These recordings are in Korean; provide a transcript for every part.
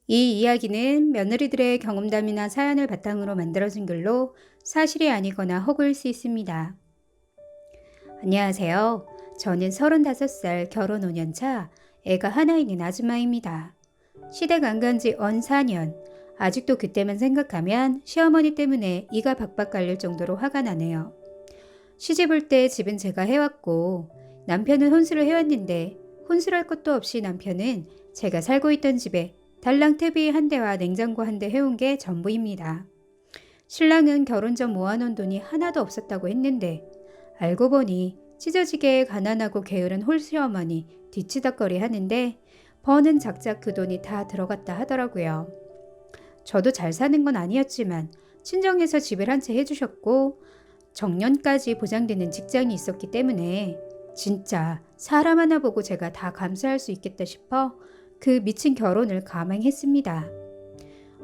이 이야기는 며느리들의 경험담이나 사연을 바탕으로 만들어진 글로 사실이 아니거나 허구일 수 있습니다. 안녕하세요. 저는 35살 결혼 5년 차 애가 하나 있는 아줌마입니다. 시댁 안 간 지 언 4년. 아직도 그때만 생각하면 시어머니 때문에 이가 박박 갈릴 정도로 화가 나네요. 시집 올 때 집은 제가 해왔고 남편은 혼수를 해왔는데 혼술할 것도 없이 남편은 제가 살고 있던 집에 달랑 TV 한 대와 냉장고 한 대 해온 게 전부입니다. 신랑은 결혼 전 모아놓은 돈이 하나도 없었다고 했는데 알고 보니 찢어지게 가난하고 게으른 홀시어머니 뒤치다거리 하는데 버는 작작 그 돈이 다 들어갔다 하더라고요. 저도 잘 사는 건 아니었지만 친정에서 집을 한 채 해주셨고 정년까지 보장되는 직장이 있었기 때문에 진짜 사람 하나 보고 제가 다 감수할 수 있겠다 싶어 그 미친 결혼을 감행했습니다.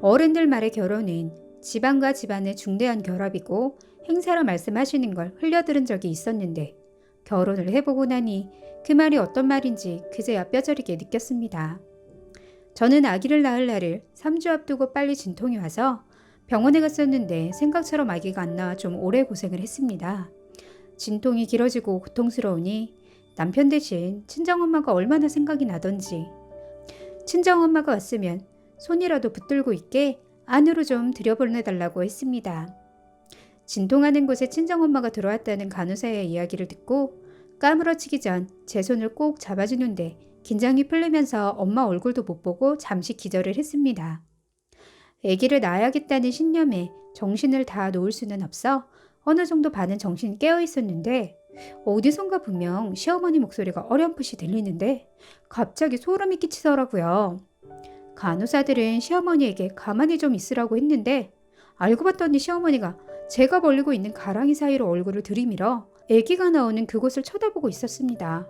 어른들 말의 결혼은 집안과 집안의 중대한 결합이고 행사로 말씀하시는 걸 흘려들은 적이 있었는데 결혼을 해보고 나니 그 말이 어떤 말인지 그제야 뼈저리게 느꼈습니다. 저는 아기를 낳을 날을 3주 앞두고 빨리 진통이 와서 병원에 갔었는데 생각처럼 아기가 안 나와 좀 오래 고생을 했습니다. 진통이 길어지고 고통스러우니 남편 대신 친정엄마가 얼마나 생각이 나던지 친정엄마가 왔으면 손이라도 붙들고 있게 안으로 좀 들여보내달라고 했습니다. 진통하는 곳에 친정엄마가 들어왔다는 간호사의 이야기를 듣고 까무러치기 전 제 손을 꼭 잡아주는데 긴장이 풀리면서 엄마 얼굴도 못 보고 잠시 기절을 했습니다. 아기를 낳아야겠다는 신념에 정신을 다 놓을 수는 없어 어느 정도 반은 정신이 깨어 있었는데 어디선가 분명 시어머니 목소리가 어렴풋이 들리는데 갑자기 소름이 끼치더라고요. 간호사들은 시어머니에게 가만히 좀 있으라고 했는데 알고 봤더니 시어머니가 제가 벌리고 있는 가랑이 사이로 얼굴을 들이밀어 아기가 나오는 그곳을 쳐다보고 있었습니다.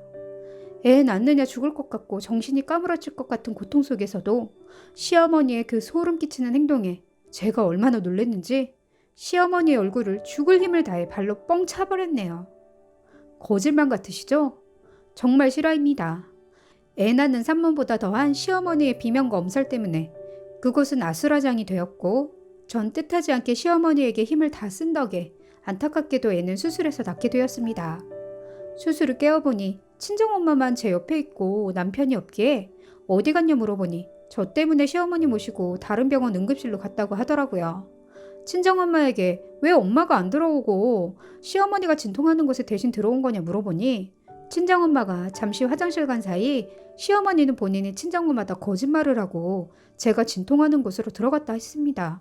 애 낳느냐 죽을 것 같고 정신이 까무러질 것 같은 고통 속에서도 시어머니의 그 소름 끼치는 행동에 제가 얼마나 놀랐는지 시어머니의 얼굴을 죽을 힘을 다해 발로 뻥 차버렸네요. 거짓말 같으시죠? 정말 실화입니다. 애 낳는 산모보다 더한 시어머니의 비명과 엄살 때문에 그곳은 아수라장이 되었고 전 뜻하지 않게 시어머니에게 힘을 다 쓴 덕에 안타깝게도 애는 수술해서 낳게 되었습니다. 수술을 깨어보니 친정엄마만 제 옆에 있고 남편이 없기에 어디 갔냐 물어보니 저 때문에 시어머니 모시고 다른 병원 응급실로 갔다고 하더라고요. 친정엄마에게 왜 엄마가 안 들어오고 시어머니가 진통하는 곳에 대신 들어온 거냐 물어보니 친정엄마가 잠시 화장실 간 사이 시어머니는 본인이 친정엄마다 거짓말을 하고 제가 진통하는 곳으로 들어갔다 했습니다.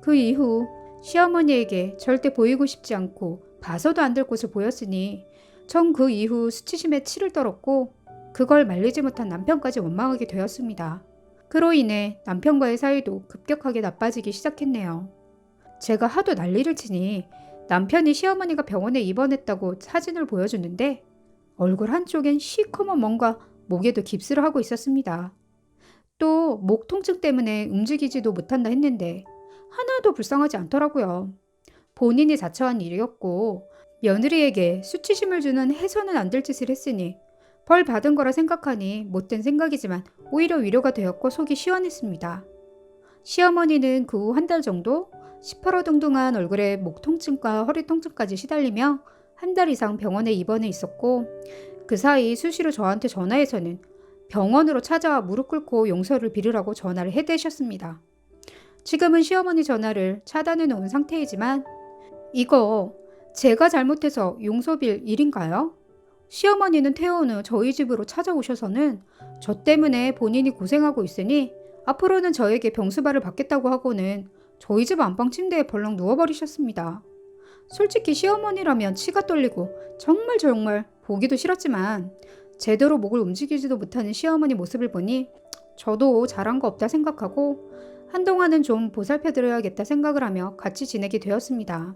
그 이후 시어머니에게 절대 보이고 싶지 않고 봐서도 안 될 곳을 보였으니 전 그 이후 수치심에 치를 떨었고 그걸 말리지 못한 남편까지 원망하게 되었습니다. 그로 인해 남편과의 사이도 급격하게 나빠지기 시작했네요. 제가 하도 난리를 치니 남편이 시어머니가 병원에 입원했다고 사진을 보여주는데 얼굴 한쪽엔 시커먼 뭔가 목에도 깁스를 하고 있었습니다. 또 목 통증 때문에 움직이지도 못한다 했는데 하나도 불쌍하지 않더라고요. 본인이 자처한 일이었고 며느리에게 수치심을 주는 해서는 안 될 짓을 했으니 벌 받은 거라 생각하니 못된 생각이지만 오히려 위로가 되었고 속이 시원했습니다. 시어머니는 그 후 한 달 정도 시퍼러둥둥한 얼굴에 목 통증과 허리 통증까지 시달리며 한 달 이상 병원에 입원해 있었고 그 사이 수시로 저한테 전화해서는 병원으로 찾아와 무릎 꿇고 용서를 빌으라고 전화를 해대셨습니다. 지금은 시어머니 전화를 차단해 놓은 상태이지만 이거 제가 잘못해서 용서빌 일인가요? 시어머니는 퇴원 후 저희 집으로 찾아오셔서는 저 때문에 본인이 고생하고 있으니 앞으로는 저에게 병수발을 받겠다고 하고는 저희 집 안방 침대에 벌렁 누워버리셨습니다. 솔직히 시어머니라면 치가 떨리고 정말 보기도 싫었지만 제대로 목을 움직이지도 못하는 시어머니 모습을 보니 저도 잘한 거 없다 생각하고 한동안은 좀 보살펴드려야겠다 생각을 하며 같이 지내게 되었습니다.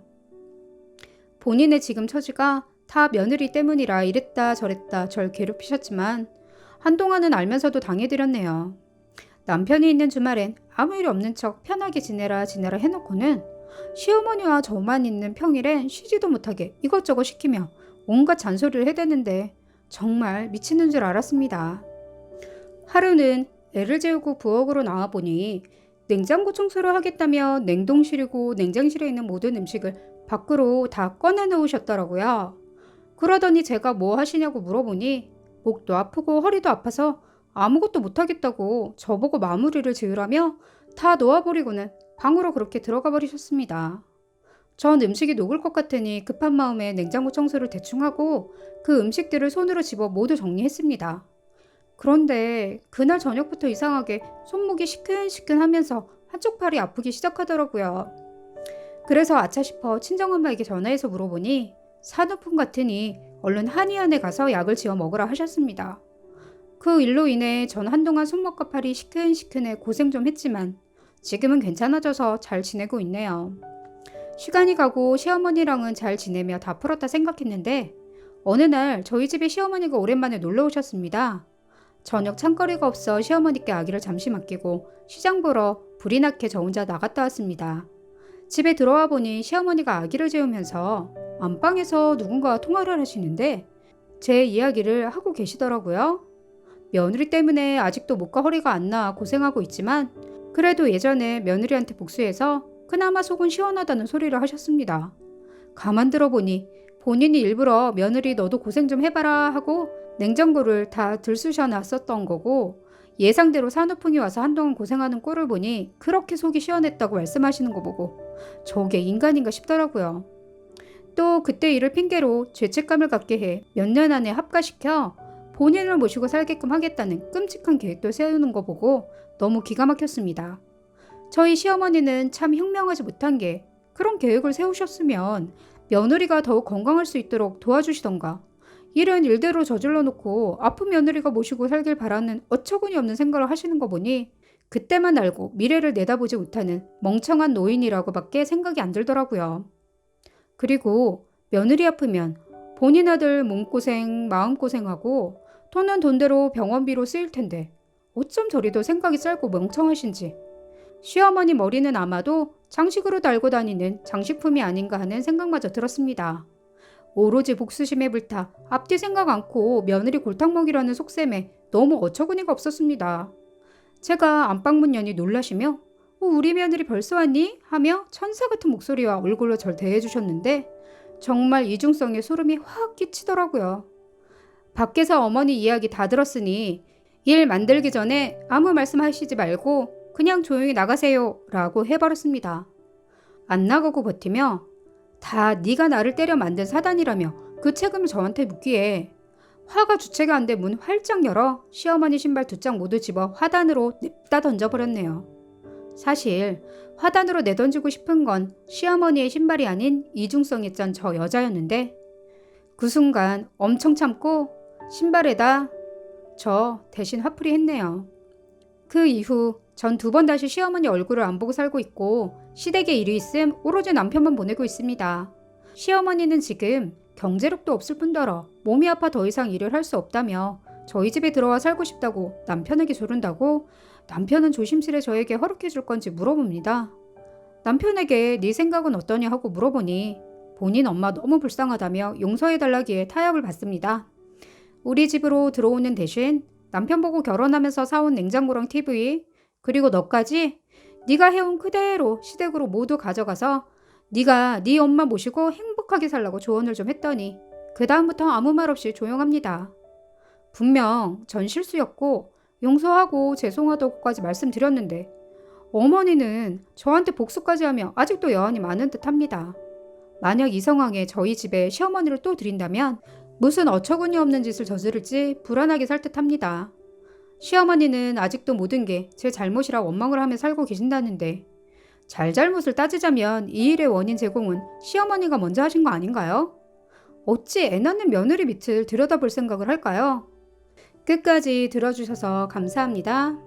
본인의 지금 처지가 다 며느리 때문이라 이랬다 저랬다 절 괴롭히셨지만 한동안은 알면서도 당해드렸네요. 남편이 있는 주말엔 아무 일 없는 척 편하게 지내라 해놓고는 시어머니와 저만 있는 평일엔 쉬지도 못하게 이것저것 시키며 온갖 잔소리를 해대는데 정말 미치는 줄 알았습니다. 하루는 애를 재우고 부엌으로 나와보니 냉장고 청소를 하겠다며 냉동실이고 냉장실에 있는 모든 음식을 밖으로 다 꺼내놓으셨더라고요. 그러더니 제가 뭐 하시냐고 물어보니 목도 아프고 허리도 아파서 아무것도 못하겠다고 저보고 마무리를 지으라며 다 놓아버리고는 방으로 그렇게 들어가 버리셨습니다. 전 음식이 녹을 것 같으니 급한 마음에 냉장고 청소를 대충 하고 그 음식들을 손으로 집어 모두 정리했습니다. 그런데 그날 저녁부터 이상하게 손목이 시큰시큰하면서 한쪽 팔이 아프기 시작하더라고요. 그래서 아차 싶어 친정엄마에게 전화해서 물어보니 산후풍 같으니 얼른 한의원에 가서 약을 지어 먹으라 하셨습니다. 그 일로 인해 전 한동안 손목과 팔이 시큰시큰해 고생 좀 했지만 지금은 괜찮아져서 잘 지내고 있네요. 시간이 가고 시어머니랑은 잘 지내며 다 풀었다 생각했는데 어느 날 저희 집에 시어머니가 오랜만에 놀러 오셨습니다. 저녁 찬거리가 없어 시어머니께 아기를 잠시 맡기고 시장 보러 불이 나게 저 혼자 나갔다 왔습니다. 집에 들어와 보니 시어머니가 아기를 재우면서 안방에서 누군가와 통화를 하시는데 제 이야기를 하고 계시더라고요. 며느리 때문에 아직도 목과 허리가 안 나아 고생하고 있지만 그래도 예전에 며느리한테 복수해서 그나마 속은 시원하다는 소리를 하셨습니다. 가만 들어보니 본인이 일부러 며느리 너도 고생 좀 해봐라 하고 냉장고를 다 들쑤셔 놨었던 거고 예상대로 산후풍이 와서 한동안 고생하는 꼴을 보니 그렇게 속이 시원했다고 말씀하시는 거 보고 저게 인간인가 싶더라고요. 또 그때 일을 핑계로 죄책감을 갖게 해 몇 년 안에 합가시켜 본인을 모시고 살게끔 하겠다는 끔찍한 계획도 세우는 거 보고 너무 기가 막혔습니다. 저희 시어머니는 참 현명하지 못한 게 그런 계획을 세우셨으면 며느리가 더욱 건강할 수 있도록 도와주시던가 일은 일대로 저질러 놓고 아픈 며느리가 모시고 살길 바라는 어처구니 없는 생각을 하시는 거 보니 그때만 알고 미래를 내다보지 못하는 멍청한 노인이라고밖에 생각이 안 들더라고요. 그리고 며느리 아프면 본인 아들 몸고생, 마음고생하고 돈은 돈대로 병원비로 쓰일 텐데 어쩜 저리도 생각이 짧고 멍청하신지 시어머니 머리는 아마도 장식으로 달고 다니는 장식품이 아닌가 하는 생각마저 들었습니다. 오로지 복수심에 불타 앞뒤 생각 않고 며느리 골탕 먹이라는 속셈에 너무 어처구니가 없었습니다. 제가 안방문 여니 놀라시며 우리 며느리 벌써 왔니? 하며 천사 같은 목소리와 얼굴로 절 대해주셨는데 정말 이중성에 소름이 확 끼치더라고요. 밖에서 어머니 이야기 다 들었으니 일 만들기 전에 아무 말씀하시지 말고 그냥 조용히 나가세요 라고 해버렸습니다. 안 나가고 버티며 다 네가 나를 때려 만든 사단이라며 그 책임을 저한테 묻기에 화가 주체가 안 돼 문 활짝 열어 시어머니 신발 2짝 모두 집어 화단으로 냅다 던져버렸네요. 사실 화단으로 내던지고 싶은 건 시어머니의 신발이 아닌 이중성이 짠 저 여자였는데 그 순간 엄청 참고 신발에다 저 대신 화풀이 했네요. 그 이후 전 2번 다시 시어머니 얼굴을 안 보고 살고 있고 시댁에 일이 있음 오로지 남편만 보내고 있습니다. 시어머니는 지금 경제력도 없을 뿐더러 몸이 아파 더 이상 일을 할 수 없다며 저희 집에 들어와 살고 싶다고 남편에게 조른다고 남편은 조심스레 저에게 허락해 줄 건지 물어봅니다. 남편에게 네 생각은 어떠냐 하고 물어보니 본인 엄마 너무 불쌍하다며 용서해달라기에 타협을 받습니다. 우리 집으로 들어오는 대신 남편 보고 결혼하면서 사온 냉장고랑 TV 그리고 너까지 네가 해온 그대로 시댁으로 모두 가져가서 네가 네 엄마 모시고 행복하게 살라고 조언을 좀 했더니 그 다음부터 아무 말 없이 조용합니다. 분명 전 실수였고 용서하고 죄송하다고까지 말씀드렸는데 어머니는 저한테 복수까지 하며 아직도 여한이 많은 듯합니다. 만약 이 상황에 저희 집에 시어머니를 또 들인다면 무슨 어처구니 없는 짓을 저지를지 불안하게 살 듯합니다. 시어머니는 아직도 모든 게 제 잘못이라 원망을 하며 살고 계신다는데 잘잘못을 따지자면 이 일의 원인 제공은 시어머니가 먼저 하신 거 아닌가요? 어찌 애 낳는 며느리 밑을 들여다볼 생각을 할까요? 끝까지 들어주셔서 감사합니다.